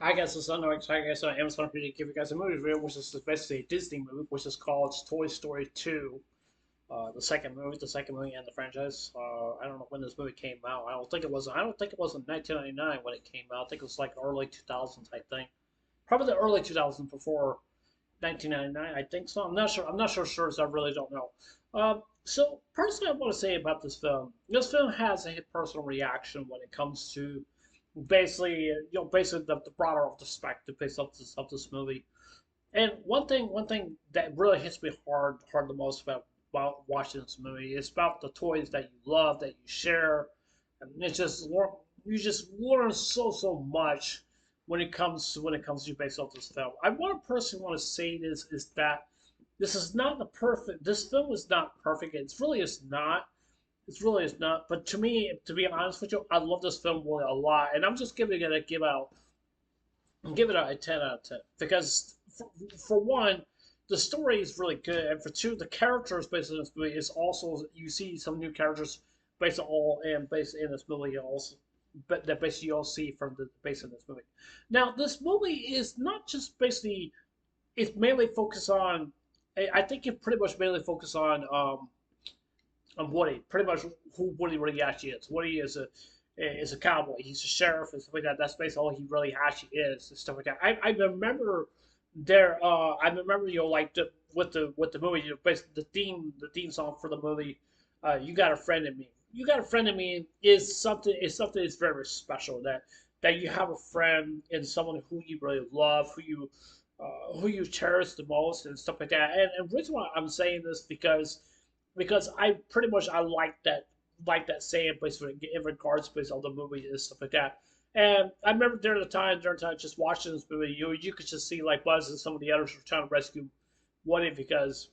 I guess it's on Amazon for me to give you guys a movie review, which is basically a Disney movie, which is called Toy Story 2. The second movie in the franchise. I don't know when this movie came out. I don't think it was in 1999 when it came out. I think it was like early 2000s. I think probably the early 2000s before 1999. I think so. I'm not sure. I'm not sure. So I really don't know. So personally, I want to say about this film. This film has a personal reaction when it comes to basically the broader of the spectrum of this movie. And one thing that really hits me hard the most about watching this movie is about the toys that you love, that you share, and it's just you just learn so much when it comes to based off this film. I want to personally want to say this is that this is not the perfect. This film is not perfect. It's really is not. It really is not. But to me, to be honest with you, I love this film really a lot, and I'm just giving it a give it a 10 out of 10 because for one, the story is really good, and for two, the characters based on this movie is also you see some new characters based in this movie also, but that basically you all see from the based on this movie. Now, this movie is not just basically it's mainly focused on. I think it pretty much mainly focus on Woody, pretty much who Woody really actually is. Woody is a cowboy. He's a sheriff and stuff like that. That's basically all he really actually is and stuff like that. I remember there. I remember like with the movie, basically the theme song for the movie. You got a friend in me. You got a friend in me is something that's very special. That you have a friend and someone who you really love, who you cherish the most and stuff like that. And the reason why I'm saying this because I pretty much I like that saying basically in regards based on the movie and stuff like that. And I remember during the time just watching this movie, you could just see like Buzz and some of the others were trying to rescue Woody because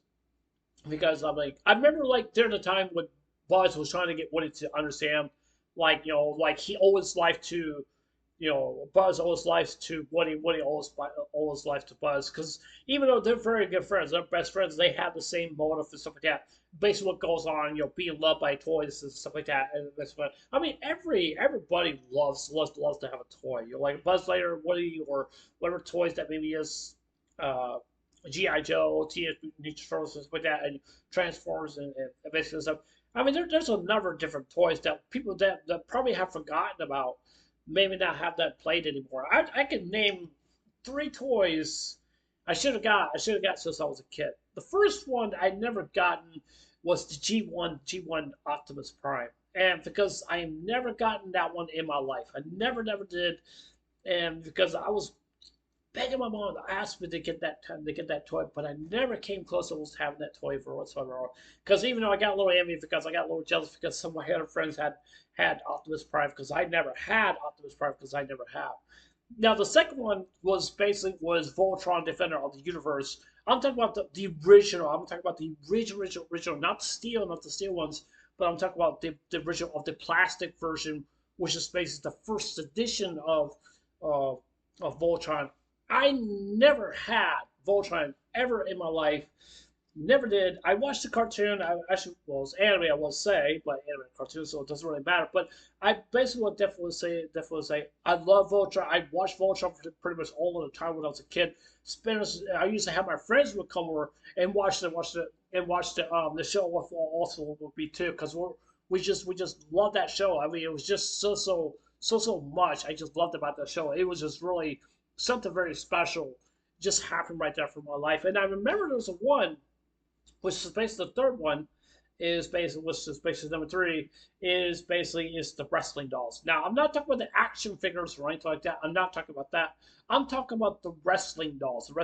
I'm like I remember like during the time when Buzz was trying to get Woody to understand like like he owed his life to Buzz owes life to Woody. Woody owes life to Buzz because even though they're very good friends, they're best friends, they have the same motive and stuff like that. Basically, what goes on, being loved by toys and stuff like that. And that's what I mean. Everybody loves to have a toy. Like Buzz Lightyear, Woody, or whatever toys that maybe is. Uh, GI Joe, Teenage Mutant Ninja Turtles, stuff like that, and Transformers, and basically stuff. I mean, there's a number of different toys that people that probably have forgotten about maybe not have that played anymore. I can name three toys I should have got since I was a kid. The first one I never gotten was the G1 Optimus Prime. And because I never gotten that one in my life. I never did. And because I was begging my mom to ask me to get that time to get that toy, but I never came close to almost having that toy for whatsoever. Because even though I got a little envy because I got a little jealous because some of my other friends had Optimus Prime because I never had Optimus Prime because I never have. Now the second one was Voltron Defender of the Universe. I'm talking about the original. I'm talking about the original, not the steel ones, but I'm talking about the original of the plastic version, which is basically the first edition uh, of Voltron. I never had Voltron ever in my life. Never did. I watched the cartoon. I actually well, it's anime. I will say, but anime cartoon, so it doesn't really matter. But I basically would definitely say, I love Voltron. I watched Voltron for pretty much all of the time when I was a kid. I used to have my friends would come over and watch the show with also with me too, because we just love that show. I mean, it was just so much. I just loved about that show. It was just really something very special just happened right there for my life. And I remember there was a one which is basically the third one which is basically number three is the wrestling dolls. Now I'm not talking about the action figures or anything like that. I'm not talking about that. I'm talking about the wrestling dolls. The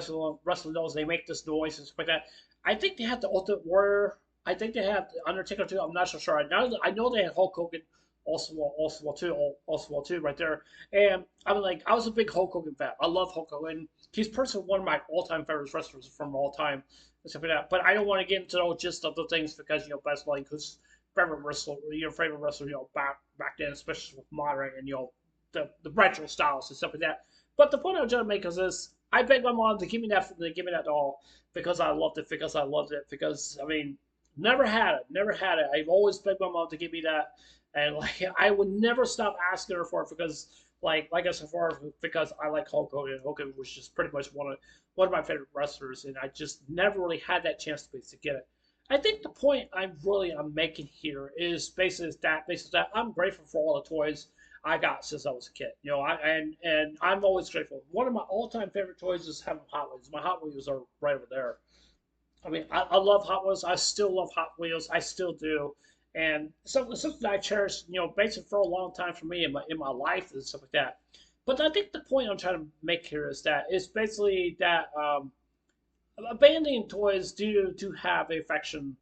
wrestling dolls, they make this noise and stuff like that. I think they had the Ultimate Warrior. I think they had the Undertaker too. I'm not so sure. I know they had Hulk Hogan also too right there. And I was a big Hulk Hogan fan. I love Hulk Hogan. He's personally one of my all time favorite wrestlers from all time and stuff like that. But I don't want to get into all just other things because best like who's favorite wrestler, back then, especially with modern and the retro styles and stuff like that. But the point I'm trying to make is this: I begged my mom to give me that doll because I loved it. Because I loved it. Because I mean, never had it. I've always begged my mom to give me that, and like I would never stop asking her for it because like I said, far because I like Hulk Hogan. Hogan was just pretty much one of my favorite wrestlers, and I just never really had that chance to get it. I think the point I'm making here is basically that I'm grateful for all the toys I got since I was a kid. You know, and I'm always grateful. One of my all-time favorite toys is having Hot Wheels. My Hot Wheels are right over there. I mean, I love Hot Wheels. I still love Hot Wheels. I still do. And something I cherish, basically for a long time for me in my life and stuff like that. But I think the point I'm trying to make here is that it's basically that abandoning toys do have a affection.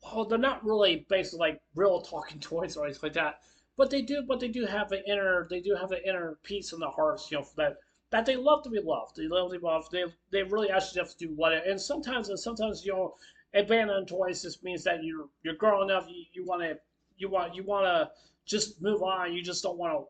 Well, they're not really basically like real talking toys or anything like that, but they do have an inner peace in their hearts, that they love to be loved. They love to be loved. They really actually have to do what it. And sometimes abandoned toys just means that you're growing up. You want to just move on. You just don't want to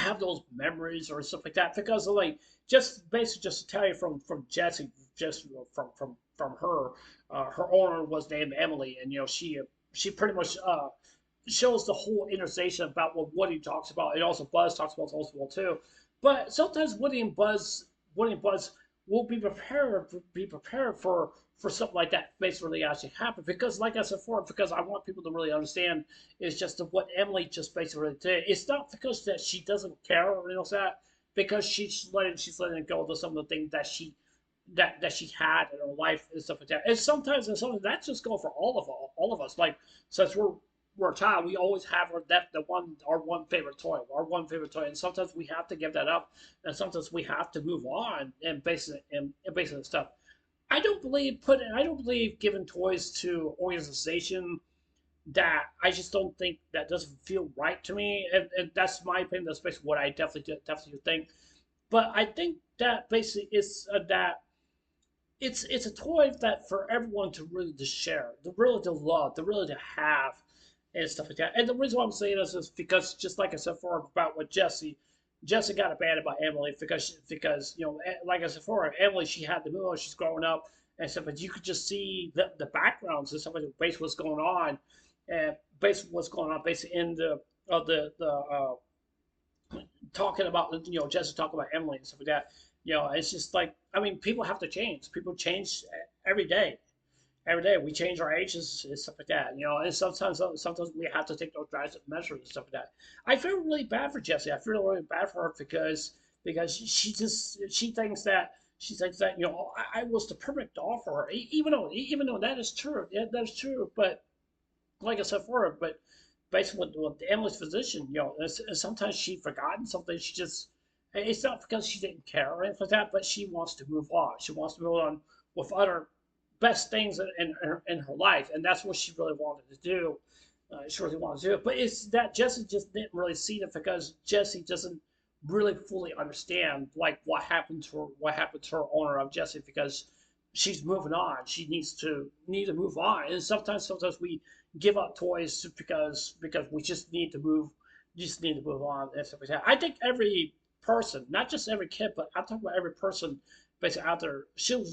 have those memories or stuff like that because of like just basically just to tell you from Jesse, just from her, her owner was named Emily, and she pretty much shows the whole interstation about what Woody talks about, and also Buzz talks about also well too. But sometimes Woody and Buzz will be prepared for something like that basically actually happen because, like I said before, because I want people to really understand is just what Emily just basically did. It's not because that she doesn't care or anything like that, because she's letting go of some of the things that she had in her life and stuff like that. And sometimes that's just go for all of us. Like since we're a child, we always have our one favorite toy, and sometimes we have to give that up, and sometimes we have to move on and basically stuff. I don't believe giving toys to organization that I just don't think that doesn't feel right to me, and that's my opinion. That's basically what I definitely think. But I think that basically that it's a toy that for everyone to really to share, to really to love, to really to have, and stuff like that. And the reason why I'm saying this is because just like I said before about what Jesse got abandoned by Emily because like I said before, Emily she had the moon, she's growing up and stuff, but you could just see the backgrounds and stuff like basically what's going on, and basically what's going on basically in the talking about Jesse talking about Emily and stuff like that. It's just like I mean, people have to change. People change every day. Every day we change our ages and stuff like that. And sometimes we have to take those drastic measures and stuff like that. I feel really bad for Jessie. I feel really bad for her because she thinks that I was the perfect doll for her. Even though that is true, yeah, that is true. But like I said before, but basically with the Emily's physician, sometimes she forgotten something. She just it's not because she didn't care or anything like that, but she wants to move on. She wants to move on with other best things in her life, and that's what she really wanted to do. She really wanted to do it, but it's that Jesse just didn't really see it because Jesse doesn't really fully understand like what happened to her owner of Jesse because she's moving on. She need to move on, and sometimes we give up toys because we just need to move on and stuff like that. I think every person, not just every kid, but I'm talking about every person basically out there should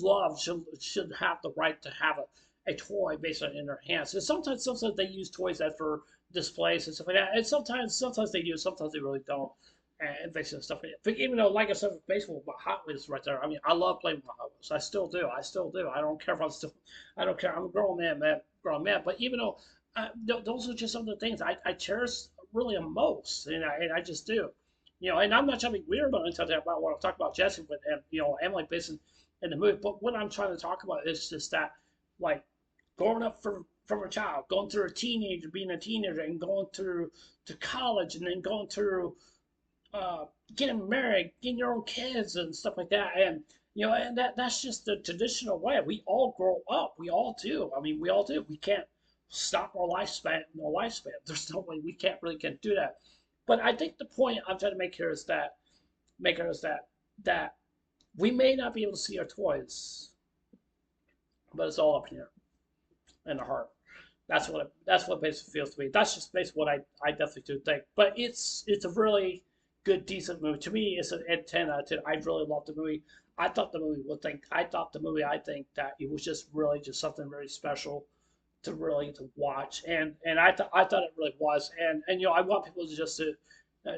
have the right to have a toy basically in their hands. And sometimes they use toys that for displays and stuff like that. And sometimes they do, sometimes they really don't. And basically stuff like that. But even though, like I said, with baseball, my Hot Wheels right there. I mean, I love playing with my Hot Wheels. I still do. I still do. I don't care if I don't care. I'm a grown man. But even though those are just some of the things I cherish really the most, and I just do. And I'm not trying to be weird about anything about what I'm talking about Jesse, but Emily Bison in the movie. But what I'm trying to talk about is just that, like, growing up from a child, going through a teenager, being a teenager, and going through to college, and then going through getting married, getting your own kids, and stuff like that. And and that's just the traditional way. We all grow up. We all do. I mean, we all do. We can't stop our lifespan. No lifespan. There's no way we can't do that. But I think the point I'm trying to make here is that we may not be able to see our toys, but it's all up here in the heart. That's what basically feels to me. That's just basically what I definitely do think. But it's a really good, decent movie. To me, it's an 10 out of 10. I really loved the movie. I think that it was just really just something very special to watch, and I thought it really was, and I want people to just to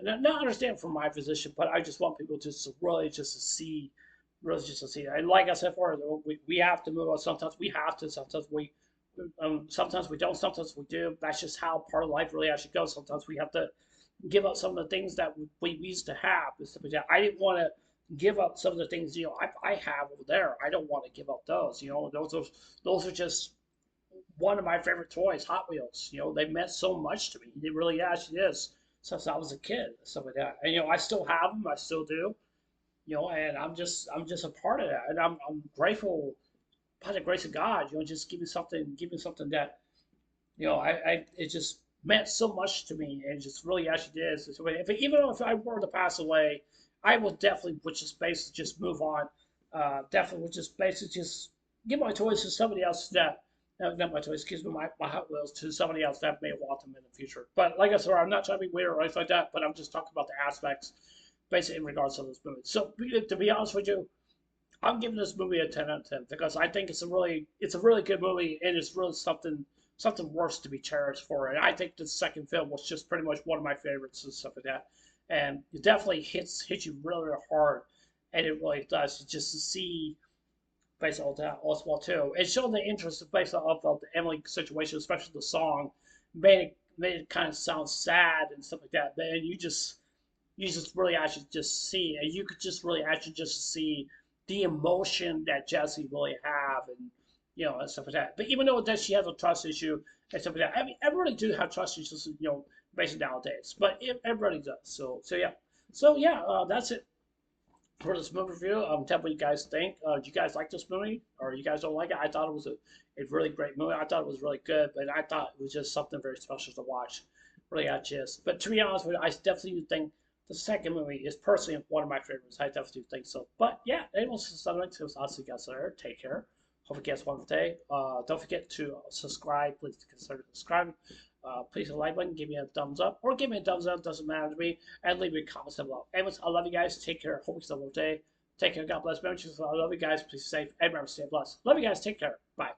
not understand from my position, but I just want people just to really just to see, really just to see. And like I said before, we have to move on. Sometimes we have to. Sometimes we don't. Sometimes we do. That's just how part of life really actually goes. Sometimes we have to give up some of the things that we used to have and stuff like that. I didn't want to give up some of the things I have over there. I don't want to give up those. Those are just one of my favorite toys, Hot Wheels. They meant so much to me. It really actually is since I was a kid, stuff like that. And I still have them. I still do. And I'm just a part of that, and I'm grateful by the grace of God. Just give me something that it just meant so much to me, and just really actually did. So even if I were to pass away, I would definitely would just basically just move on. Definitely would just basically just give my toys to somebody else that. Not my toys, excuse me, my Hot Wheels to somebody else that may want them in the future. But like I said, I'm not trying to be weird or anything like that, but I'm just talking about the aspects, basically in regards to this movie. So to be honest with you, I'm giving this movie a 10 out of 10 because I think it's a really good movie and it's really something worth to be cherished for. And I think the second film was just pretty much one of my favorites and stuff like that. And it definitely hits you really, really hard, and it really does. Just to see based on that as well too. It showed the interest based of the Emily situation, especially the song, made it kind of sound sad and stuff like that. But and you just really actually just see, and you could just really actually just see the emotion that Jesse really have, and stuff like that. But even though that she has a trust issue and stuff like that, I mean, everybody do have trust issues, basically nowadays. But everybody does. So yeah, that's it for this movie review. Tell me what you guys think. Do you guys like this movie, or you guys don't like it? I thought it was a really great movie. I thought it was really good, but I thought it was just something very special to watch. Really, I just. But to be honest with you, I definitely think the second movie is personally one of my favorites. I definitely think so. But yeah, anyways, something to I'll see you guys later. Take care. Hope you guys have a wonderful day. Don't forget to subscribe. Please consider subscribing. Please hit the like button, give me a thumbs up, or give me a thumbs up, doesn't matter to me, and leave me a comment down below. Anyways, I love you guys. Take care. Hope you have a wonderful day. Take care. God bless. Remember, I love you guys. Please stay safe. And remember, stay blessed. Love you guys. Take care. Bye.